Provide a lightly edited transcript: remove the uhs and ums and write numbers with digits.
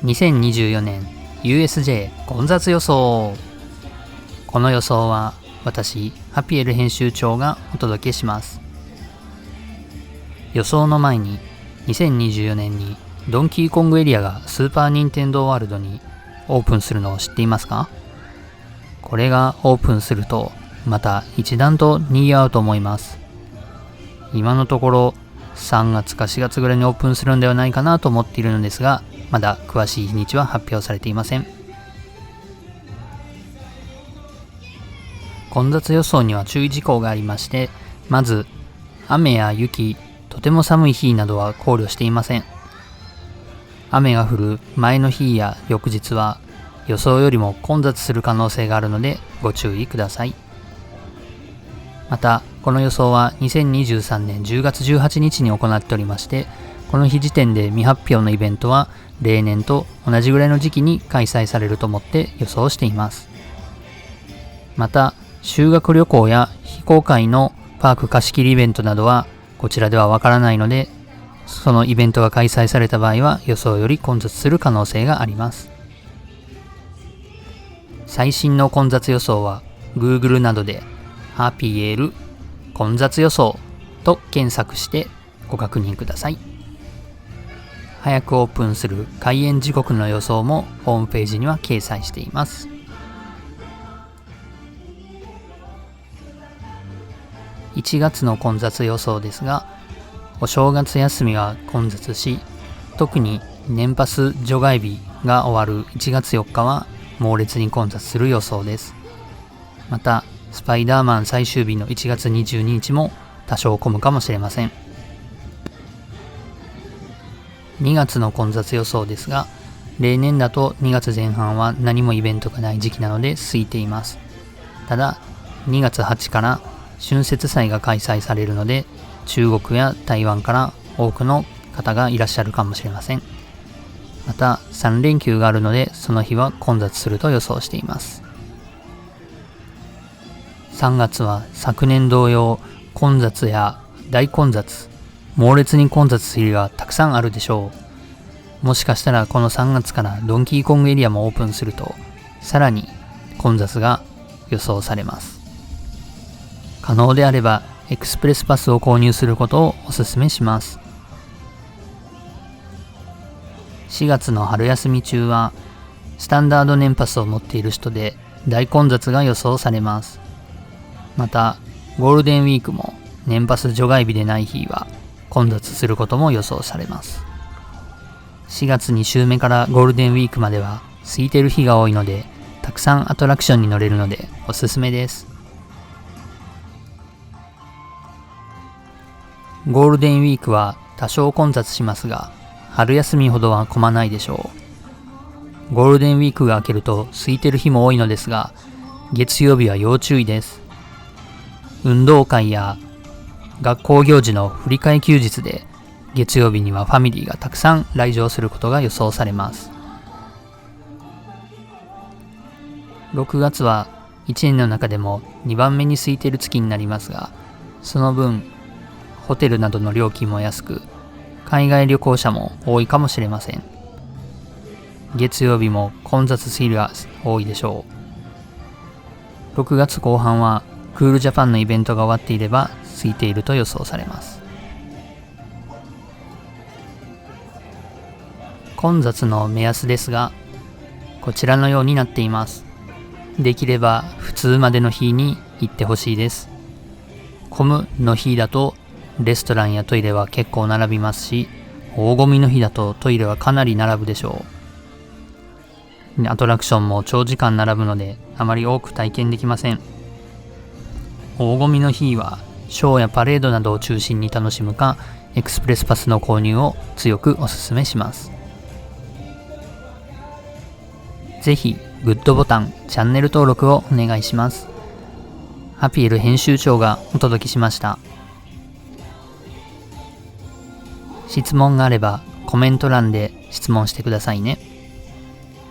2024年 USJ 混雑予想。この予想は私ハピエル編集長がお届けします。予想の前に2024年にドンキーコングエリアがスーパーニンテンドーワールドにオープンするのを知っていますか？これがオープンするとまた一段と賑わうと思います。今のところ3月か4月ぐらいにオープンするんではないかなと思っているのですが、まだ詳しい日にちは発表されていません。混雑予想には注意事項がありまして、まず雨や雪、とても寒い日などは考慮していません。雨が降る前の日や翌日は予想よりも混雑する可能性があるのでご注意ください。またこの予想は2023年10月18日に行っておりまして、この日時点で未発表のイベントは例年と同じぐらいの時期に開催されると思って予想しています。また修学旅行や非公開のパーク貸し切りイベントなどはこちらではわからないので、そのイベントが開催された場合は予想より混雑する可能性があります。最新の混雑予想は Google などでハピエル混雑予想と検索してご確認ください。早くオープンする開園時刻の予想もホームページには掲載しています。1月の混雑予想ですが、お正月休みは混雑し、特に年パス除外日が終わる1月4日は猛烈に混雑する予想です。またスパイダーマン最終日の1月22日も多少混むかもしれません。2月の混雑予想ですが、例年だと2月前半は何もイベントがない時期なので空いています。ただ2月8から春節祭が開催されるので、中国や台湾から多くの方がいらっしゃるかもしれません。また3連休があるので、その日は混雑すると予想しています。3月は昨年同様、混雑や大混雑、猛烈に混雑する日がたくさんあるでしょう。もしかしたらこの3月からドンキーコングエリアもオープンすると、さらに混雑が予想されます。可能であればエクスプレスパスを購入することをお勧めします。4月の春休み中はスタンダード年パスを持っている人で大混雑が予想されます。またゴールデンウィークも年パス除外日でない日は混雑することも予想されます。4月2週目からゴールデンウィークまでは空いてる日が多いので、たくさんアトラクションに乗れるのでおすすめです。ゴールデンウィークは多少混雑しますが、春休みほどは混まないでしょう。ゴールデンウィークが明けると空いてる日も多いのですが、月曜日は要注意です。運動会や学校行事の振り替え休日で、月曜日にはファミリーがたくさん来場することが予想されます。6月は1年の中でも2番目に空いている月になりますが、その分ホテルなどの料金も安く、海外旅行者も多いかもしれません。月曜日も混雑する日が多いでしょう。6月後半はクールジャパンのイベントが終わっていれば空いていると予想されます。混雑の目安ですが、こちらのようになっています。できれば普通までの日に行ってほしいです。混むの日だとレストランやトイレは結構並びますし、大混みの日だとトイレはかなり並ぶでしょう。アトラクションも長時間並ぶのであまり多く体験できません。大混みの日はショーやパレードなどを中心に楽しむか、エクスプレスパスの購入を強くお勧めします。ぜひグッドボタン、チャンネル登録をお願いします。ハピエル編集長がお届けしました。質問があればコメント欄で質問してくださいね。